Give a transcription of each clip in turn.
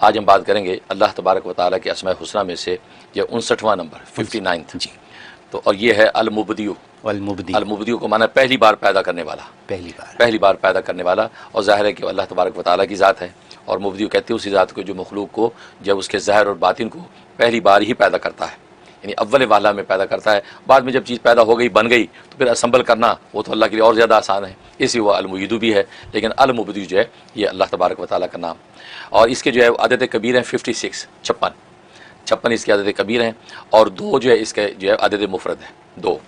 آج ہم بات کریں گے اللہ تبارک و تعالیٰ کے اسماء الحسنہ میں سے یہ 59واں نمبر 59 جی. تو اور یہ ہے المبدیو. المبدیو کو مانا پہلی بار پیدا کرنے والا، پہلی بار پیدا کرنے والا. اور ظاہر ہے کہ اللہ تبارک و تعالیٰ کی ذات ہے، اور مبدیو کہتے ہیں اسی ذات کو جو مخلوق کو جب اس کے ظاہر اور باطن کو پہلی بار ہی پیدا کرتا ہے، یعنی اول والا میں پیدا کرتا ہے. بعد میں جب چیز پیدا ہو گئی بن گئی تو پھر اسمبل کرنا وہ تو اللہ کے لیے اور زیادہ آسان ہے، اسی وہ المعیدو بھی ہے. لیکن المبدیو جو ہے یہ اللہ تبارک و تعالیٰ کا نام. اور اس کے جو ہے عدد کبیر ہیں 56، 56 اس کے عدد کبیر ہیں، اور 2 جو ہے اس کے جو ہے عدد مفرد ہے 2.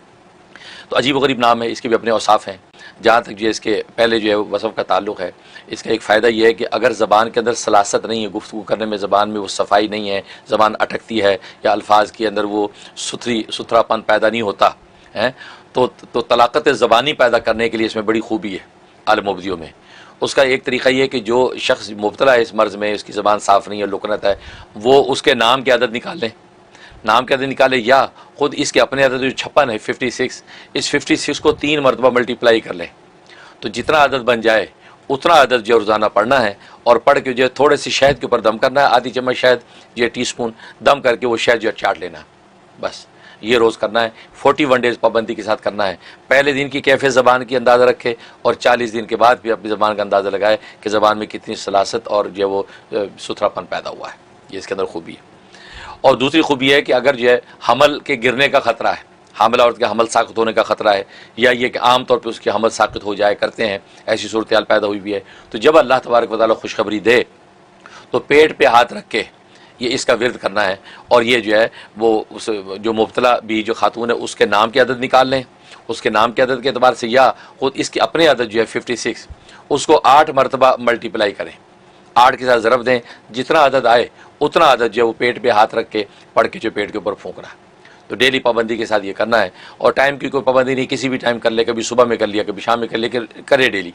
تو عجیب و غریب نام ہے، اس کے بھی اپنے اوصاف ہیں. جہاں تک جو ہے اس کے پہلے جو ہے وصف کا تعلق ہے، اس کا ایک فائدہ یہ ہے کہ اگر زبان کے اندر سلاست نہیں ہے، گفتگو کرنے میں زبان میں وہ صفائی نہیں ہے، زبان اٹکتی ہے یا الفاظ کے اندر وہ ستھرا پن پیدا نہیں ہوتا ہے، تو طلاقت زبانی پیدا کرنے کے لیے اس میں بڑی خوبی ہے المبدیو میں. اس کا ایک طریقہ یہ ہے کہ جو شخص مبتلا ہے اس مرض میں، اس کی زبان صاف نہیں ہے، لکنت ہے، وہ اس کے نام کے عدد نکال لیں، نام کے عدد نکالے، یا خود اس کے اپنے عدد جو 56 ہے 56، اس 56 کو 3 مرتبہ ملٹیپلائی کر لیں تو جتنا عدد بن جائے اتنا عدد جو روزانہ پڑھنا ہے. اور پڑھ کے جو ہے تھوڑے سی شہد کے اوپر دم کرنا ہے، آدھی چمچ شہد جو ہے ٹی سپون دم کر کے وہ شہد جو ہے چاٹ لینا ہے. بس یہ روز کرنا ہے، 41 ڈیز پابندی کے ساتھ کرنا ہے. پہلے دن کی کیفیت زبان کی اندازہ رکھے اور 40 دن کے بعد بھی اپنی زبان کا اندازہ لگائے کہ زبان میں کتنی سلاست اور جو ہے وہ ستھرا پن پیدا ہوا ہے. یہ اس کے اندر خوبی ہے. اور دوسری خوبی ہے کہ اگر جو ہے حمل کے گرنے کا خطرہ ہے، حاملہ عورت کے حمل ساقط ہونے کا خطرہ ہے، یا یہ کہ عام طور پہ اس کے حمل ساقط ہو جائے کرتے ہیں، ایسی صورتحال پیدا ہوئی بھی ہے، تو جب اللہ تبارک و تعالیٰ خوشخبری دے تو پیٹ پہ ہاتھ رکھ کے یہ اس کا ورد کرنا ہے. اور یہ جو ہے وہ اس جو مبتلا بھی جو خاتون ہے اس کے نام کے عدد نکال لیں، اس کے نام کے عدد کے اعتبار سے، یا خود اس کے اپنے عدد جو ہے 56 اس کو 8 مرتبہ ملٹیپلائی کریں، 8 کے ساتھ ضرب دیں، جتنا عدد آئے اتنا عدد جو ہے وہ پیٹ پہ ہاتھ رکھ کے پڑھ کے جو پیٹ کے اوپر پھونکنا ہے. تو ڈیلی پابندی کے ساتھ یہ کرنا ہے. اور ٹائم کی کوئی پابندی نہیں، کسی بھی ٹائم کر لے، کبھی صبح میں کر لیا، کبھی شام میں کر لے، کرے ڈیلی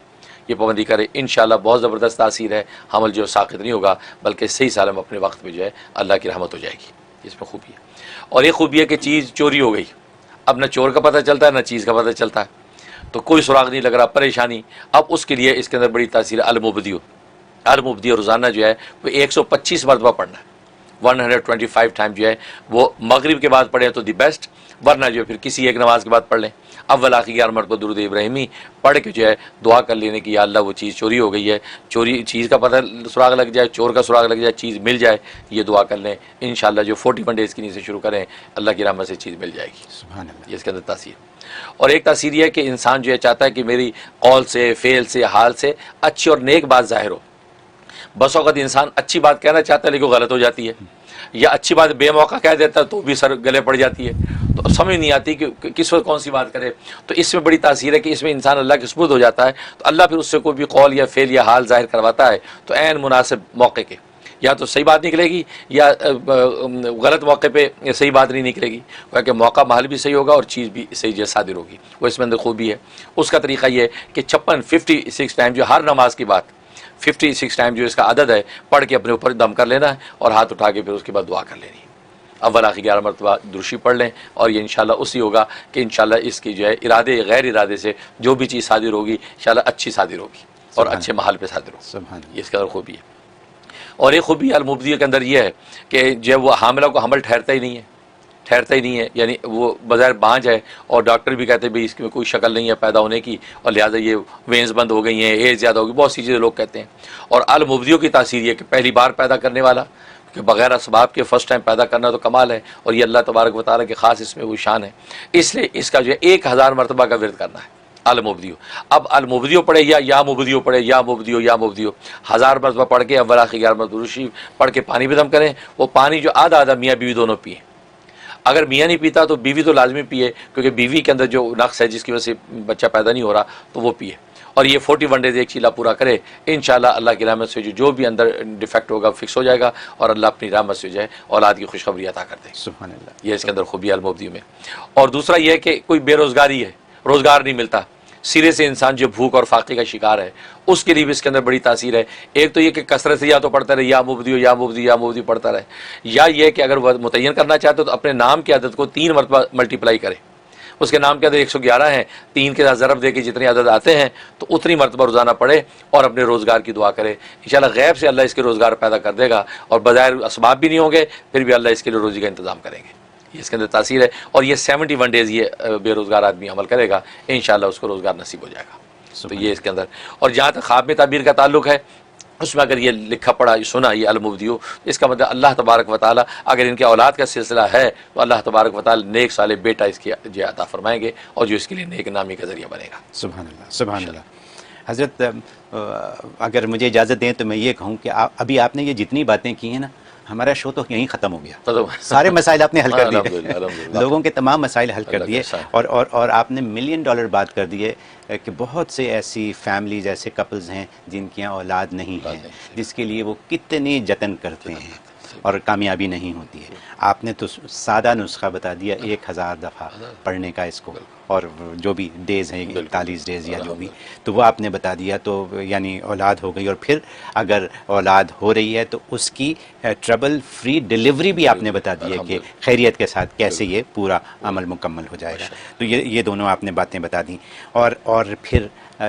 یہ پابندی کرے. انشاءاللہ بہت زبردست تاثیر ہے، حمل جو ساقط نہیں ہوگا بلکہ صحیح سالم اپنے وقت میں جو ہے اللہ کی رحمت ہو جائے گی. اس میں خوبی ہے. اور ایک خوبی ہے کہ چیز چوری ہو گئی، اب نہ چور کا پتہ چلتا ہے نہ چیز کا پتہ چلتا ہے، تو کوئی سراغ نہیں لگ رہا، پریشانی. اب اس کے لیے اس کے اندر بڑی تاثیر ہے المبدیو روزانہ جو ہے وہ 125 مرتبہ پڑھنا ہے، 125 ٹائم جو ہے وہ مغرب کے بعد پڑھیں تو دی بیسٹ، ورنہ جو ہے پھر کسی ایک نماز کے بعد پڑھ لیں. اول آخر 11 مرتبہ درود ابراہیمی پڑھ کے جو ہے دعا کر لینے کی یا اللہ وہ چیز چوری ہو گئی ہے، چوری چیز کا پتہ سراغ لگ جائے، چور کا سراغ لگ جائے، چیز مل جائے، یہ دعا کر لیں. انشاءاللہ جو 41 ڈیز کی نیت سے شروع کریں اللہ کی رحمت سے چیز مل جائے گی. سبحان اللہ. یہ اس کے اندر تاثیر. اور ایک تاثیر یہ ہے کہ انسان جو ہے چاہتا ہے کہ میری قول سے، فعل سے، حال سے اچھی اور نیک بات ظاہر ہو. بس اوقات انسان اچھی بات کہنا چاہتا ہے لیکن غلط ہو جاتی ہے، یا اچھی بات بے موقع کہہ دیتا ہے تو بھی سر گلے پڑ جاتی ہے، تو سمجھ نہیں آتی کہ کس وقت کون سی بات کرے. تو اس میں بڑی تاثیر ہے کہ اس میں انسان اللہ کے سپرد ہو جاتا ہے، تو اللہ پھر اس سے کوئی بھی قول یا فعل یا حال ظاہر کرواتا ہے تو عین مناسب موقع کے یا تو صحیح بات نکلے گی یا غلط موقع پہ صحیح بات نہیں نکلے گی، کیونکہ موقع محل بھی صحیح ہوگا اور چیز بھی صحیح جو صادر ہوگی. وہ اس میں اندر خوبی ہے. اس کا طریقہ یہ ہے کہ 56 ٹائم جو ہر نماز کی بات 56 ٹائم جو اس کا عدد ہے پڑھ کے اپنے اوپر دم کر لینا ہے اور ہاتھ اٹھا کے پھر اس کے بعد دعا کر لینی ہے. اول آخر 11 مرتبہ درشی پڑھ لیں، اور یہ انشاءاللہ اسی ہوگا کہ انشاءاللہ اس کی جو ہے ارادے غیر ارادے سے جو بھی چیز صادر ہوگی انشاءاللہ اچھی صادر ہوگی اور اچھے محل پہ صادر ہوگی. یہ اس کے اندر خوبی ہے. اور ایک خوبی المبدیو کے اندر یہ ہے کہ جب وہ حاملہ کو حمل ٹھہرتا ہی نہیں ہے، یعنی وہ بظاہر بانجھ ہے اور ڈاکٹر بھی کہتے ہیں بھئی اس میں کوئی شکل نہیں ہے پیدا ہونے کی اور لہٰذا یہ وینز بند ہو گئی ہیں، ایج زیادہ ہوگی، بہت سی چیزیں لوگ کہتے ہیں. اور المبدیو کی تاثیر یہ کہ پہلی بار پیدا کرنے والا، کہ بغیر اسباب کے فرسٹ ٹائم پیدا کرنا تو کمال ہے، اور یہ اللہ تبارک و تعالیٰ کے خاص اس میں وہ شان ہے. اس لیے اس کا جو ہے 1000 مرتبہ کا ورد کرنا ہے المبدیو. اب المبدیو پڑھے یا مبدیو پڑھے، یا مبدیو 1000 مرتبہ پڑھ کے اول آخر 11 مرتبہ درود پڑھ کے پانی پہ دم کریں. وہ پانی جو آدھا میاں بیوی دونوں پئیں. اگر میاں نہیں پیتا تو بیوی تو لازمی پیے، کیونکہ بیوی کے اندر جو نقص ہے جس کی وجہ سے بچہ پیدا نہیں ہو رہا تو وہ پیے. اور یہ 41 ڈیز ایک چیلہ پورا کرے، انشاءاللہ اللہ کی رحمت سے جو بھی اندر ڈیفیکٹ ہوگا فکس ہو جائے گا اور اللہ اپنی رحمت سے جو ہے اولاد کی خوشخبری عطا کر دے. سبحان اللہ. یہ اس کے اندر خوبی المبدیو میں. اور دوسرا یہ ہے کہ کوئی بے روزگاری ہے، روزگار نہیں ملتا، سرے سے انسان جو بھوک اور فاقے کا شکار ہے، اس کے لیے بھی اس کے اندر بڑی تاثیر ہے. ایک تو یہ کہ کثرت سے یا تو پڑھتا رہے یا مبدیو پڑھتا رہے، یا یہ کہ اگر وہ متعین کرنا چاہتے تو اپنے نام کے عدد کو 3 مرتبہ ملٹیپلائی کرے. اس کے نام کے عدد 111 ہیں، 3 کے ساتھ ضرب دے کے جتنے عدد آتے ہیں تو اتنی مرتبہ روزانہ پڑھے اور اپنے روزگار کی دعا کرے. انشاءاللہ غیب سے اللہ اس کے روزگار پیدا کر دے گا، اور بظاہر اسباب بھی نہیں ہوں گے پھر بھی اللہ اس کے لیے روزی کا انتظام کریں گے. یہ اس کے اندر تاثیر ہے. اور یہ 71 ڈیز یہ بے روزگار آدمی عمل کرے گا، انشاءاللہ اس کو روزگار نصیب ہو جائے گا. تو یہ اس کے اندر. اور جہاں تک خواب میں تعبیر کا تعلق ہے، اس میں اگر یہ لکھا پڑھا سنا یہ المبدیو، اس کا مطلب اللہ تبارک و تعالیٰ اگر ان کے اولاد کا سلسلہ ہے تو اللہ تبارک و تعالیٰ نیک صالح بیٹا اس کی جو عطا فرمائیں گے، اور جو اس کے لیے نیک نامی کا ذریعہ بنے گا. سبحان اللہ، سبحان اللہ. حضرت اگر مجھے اجازت دیں تو میں یہ کہوں کہ ابھی آپ نے یہ جتنی باتیں کی ہیں نا، ہمارا شو تو یہیں ختم ہو گیا. سارے مسائل آپ نے حل کر دیے، لوگوں کے تمام مسائل حل کر دیے، اور آپ نے $1 ملین بات کر دیے کہ بہت سے ایسی فیملیز، ایسے کپلز ہیں جن کے یہاں اولاد نہیں ہے، جس کے لیے وہ کتنے جتن کرتے ہیں اور کامیابی نہیں ہوتی ہے. آپ نے تو سادہ نسخہ بتا دیا 1000 دفعہ پڑھنے کا اس کو، اور جو بھی ڈیز ہیں 41 ڈیز یا جو بھی، تو وہ آپ نے بتا دیا. تو یعنی اولاد ہو گئی، اور پھر اگر اولاد ہو رہی ہے تو اس کی ٹربل فری ڈیلیوری بھی آپ نے بتا دی ہے کہ خیریت کے ساتھ کیسے یہ پورا عمل مکمل ہو جائے گا. تو یہ دونوں آپ نے باتیں بتا دیں. اور پھر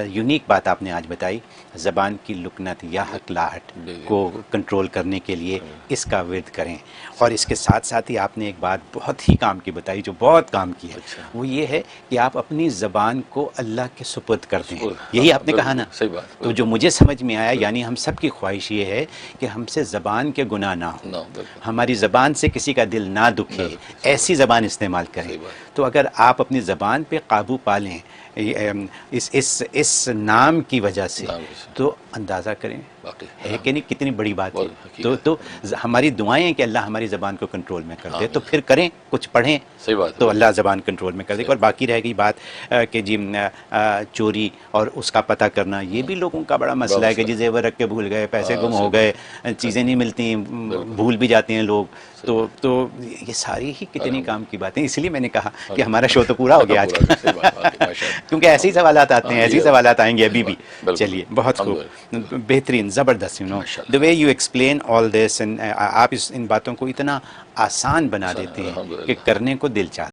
یونیک بات آپ نے آج بتائی، زبان کی لکنت یا ہکلاہٹ کو کنٹرول کرنے کے لیے اس کا ورد کریں. اور اس کے ساتھ ساتھ ہی آپ نے ایک بات بہت ہی کام کی بتائی جو بہت کام کی ہے، وہ یہ ہے کہ آپ اپنی زبان کو اللہ کے سپرد کر دیں. یہی آپ نے کہا نا. تو جو مجھے سمجھ میں آیا، یعنی ہم سب کی خواہش یہ ہے کہ ہم سے زبان کے گناہ نہ ہو، ہماری زبان سے کسی کا دل نہ دکھے، ایسی زبان استعمال کریں. تو اگر آپ اپنی زبان پہ قابو پا لیں اس نام کی وجہ سے، تو اندازہ کریں ہے کہ نہیں کتنی بڑی بات ہے. تو ہماری دعائیں ہیں کہ اللہ ہماری زبان کو کنٹرول میں کر دے. تو پھر کریں، کچھ پڑھیں تو اللہ زبان کنٹرول میں کر دے. اور باقی رہ گئی بات کہ جی چوری اور اس کا پتہ کرنا، یہ بھی لوگوں کا بڑا مسئلہ ہے کہ جی زیور رکھ کے بھول گئے، پیسے گم ہو گئے، چیزیں نہیں ملتی، بھول بھی جاتے ہیں لوگ. تو یہ ساری ہی کتنی کام کی باتیں. اس لیے میں نے کہا کہ ہمارا شو تو پورا ہو گیا آج، کیونکہ ایسے ہی سوالات آتے ہیں، ایسے ہی سوالات آئیں گے ابھی بھی. چلیے، بہت خوب، بہترین، زبردست. the way you explain all this، آپ ان باتوں کو اتنا آسان بنا دیتے ہیں کہ کرنے کو دل چاہتا ہے.